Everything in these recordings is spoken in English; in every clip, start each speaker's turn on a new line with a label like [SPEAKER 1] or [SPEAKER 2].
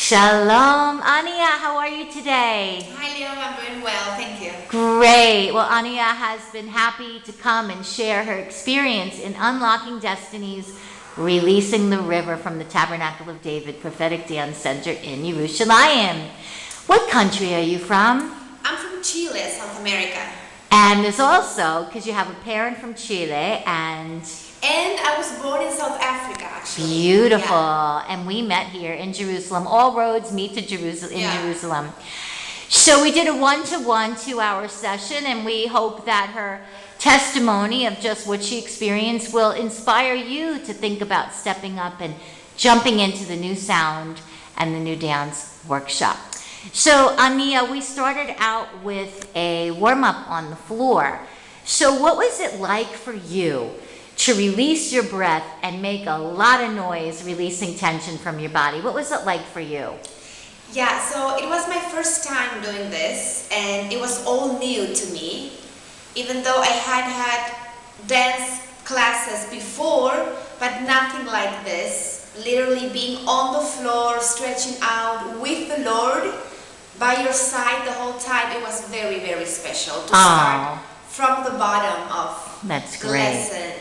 [SPEAKER 1] Shalom. Ania, how are you today?
[SPEAKER 2] Hi Leo, I'm doing well, thank you.
[SPEAKER 1] Great. Well, Ania has been happy to come and share her experience in unlocking destinies, releasing the river from the Tabernacle of David Prophetic Dance Center in Jerusalem. What country are you from?
[SPEAKER 2] I'm from Chile, South America.
[SPEAKER 1] And there's also, because you have a parent from Chile
[SPEAKER 2] And I was born in South Africa, actually.
[SPEAKER 1] Beautiful.
[SPEAKER 2] Yeah.
[SPEAKER 1] And we met here in Jerusalem. All roads meet to Jerusalem
[SPEAKER 2] Yeah.
[SPEAKER 1] Jerusalem. So we did a 1-to-1 2-hour session, and we hope that her testimony of just what she experienced will inspire you to think about stepping up and jumping into the new sound and the new dance workshop. So Ania, we started out with a warm-up on the floor. So what was it like for you to release your breath and make a lot of noise, releasing tension from your body? What was it like for you?
[SPEAKER 2] Yeah, so it was my first time doing this, and it was all new to me. Even though I had dance classes before, but nothing like this. Literally being on the floor, stretching out with the Lord by your side the whole time. It was very, very special to start from the bottom of
[SPEAKER 1] That's
[SPEAKER 2] the
[SPEAKER 1] great.
[SPEAKER 2] lesson.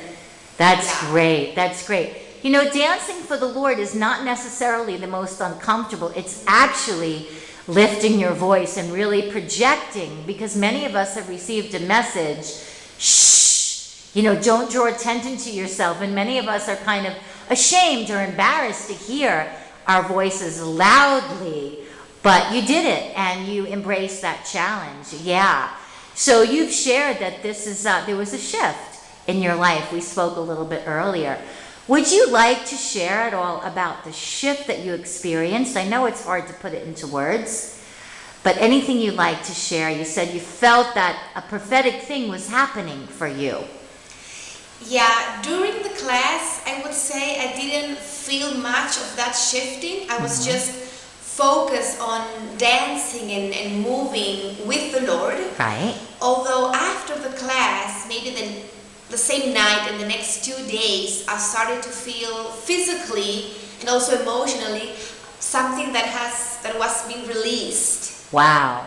[SPEAKER 1] That's
[SPEAKER 2] Yeah.
[SPEAKER 1] great. That's great. You know, dancing for the Lord is not necessarily the most uncomfortable. It's actually lifting your voice and really projecting, because many of us have received a message, shh, you know, don't draw attention to yourself. And many of us are kind of ashamed or embarrassed to hear our voices loudly. But you did it, and you embraced that challenge. Yeah. So you've shared that this is there was a shift in your life. We spoke a little bit earlier. Would you like to share at all about the shift that you experienced? I know it's hard to put it into words, but anything you'd like to share. You said you felt that a prophetic thing was happening for you.
[SPEAKER 2] Yeah, during the class, I would say I didn't feel much of that shifting. I was just focused on dancing and moving with the Lord.
[SPEAKER 1] Right.
[SPEAKER 2] Although after the class, maybe the same night and the next 2 days, I started to feel physically and also emotionally something that was being released.
[SPEAKER 1] Wow.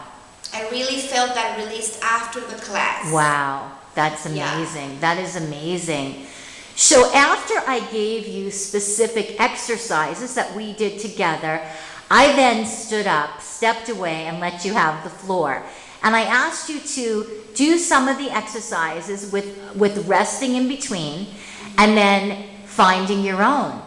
[SPEAKER 2] I really felt that released after the class.
[SPEAKER 1] Wow. That's amazing. Yeah. That is amazing. So after I gave you specific exercises that we did together, I then stood up, stepped away, and let you have the floor. And I asked you to do some of the exercises with resting in between and then finding your own.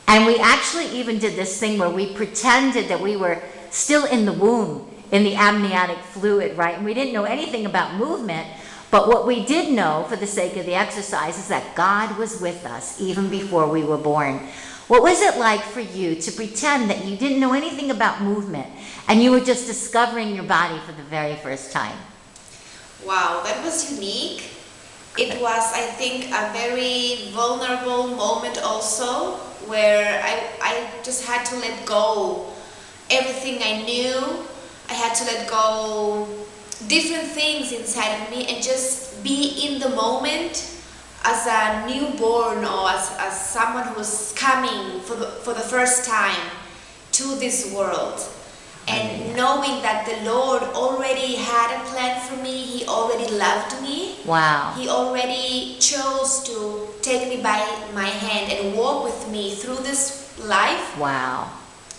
[SPEAKER 1] And we actually even did this thing where we pretended that we were still in the womb, in the amniotic fluid, right? And we didn't know anything about movement, but what we did know for the sake of the exercise is that God was with us even before we were born. What was it like for you to pretend that you didn't know anything about movement and you were just discovering your body for the very first time?
[SPEAKER 2] Wow, that was unique. It was, I think, a very vulnerable moment also, where I just had to let go everything I knew. I had to let go different things inside of me and just be in the moment as a newborn, or as someone who was coming for the first time to this world. And knowing that the Lord already had a plan for me, He already loved me.
[SPEAKER 1] Wow.
[SPEAKER 2] He already chose to take me by my hand and walk with me through this life.
[SPEAKER 1] Wow.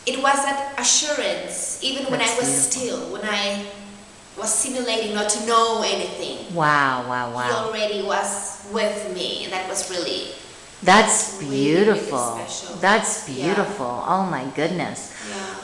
[SPEAKER 2] It was that assurance, even when I was still, when I was simulating not to know anything.
[SPEAKER 1] Wow, wow, wow.
[SPEAKER 2] He already was with me, and that was really...
[SPEAKER 1] That's beautiful.
[SPEAKER 2] Really special.
[SPEAKER 1] That's beautiful. Yeah. Oh my goodness.
[SPEAKER 2] Yeah.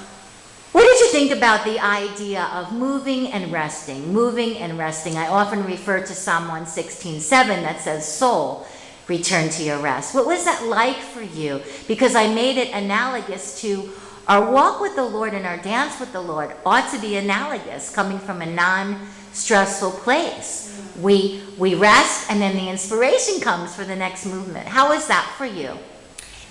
[SPEAKER 1] What did you think about the idea of moving and resting? Moving and resting. I often refer to Psalm 116:7 that says, "Soul, return to your rest." What was that like for you? Because I made it analogous to our walk with the Lord, and our dance with the Lord ought to be analogous, coming from a non-stressful place. We rest, and then the inspiration comes for the next movement. How is that for you?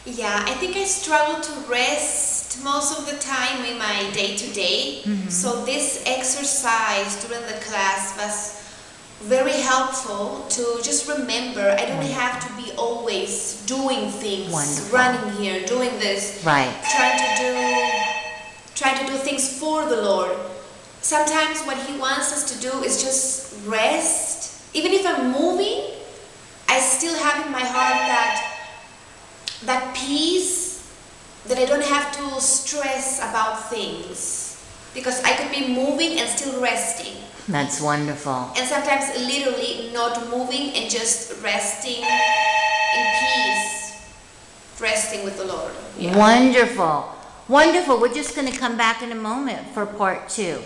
[SPEAKER 2] Yeah, I think I struggle to rest most of the time in my day-to-day. So this exercise during the class was very helpful to just remember I don't have to be always doing things, running here, doing this,
[SPEAKER 1] right,
[SPEAKER 2] trying to do things for the Lord. Sometimes what He wants us to do is just rest. Even if I'm moving, I still have in my heart that peace, that I don't have to stress about things, because I could be moving and still resting.
[SPEAKER 1] That's wonderful.
[SPEAKER 2] And sometimes literally not moving and just resting in peace, resting with the Lord.
[SPEAKER 1] Wonderful. Wonderful. We're just going to come back in a moment for part 2.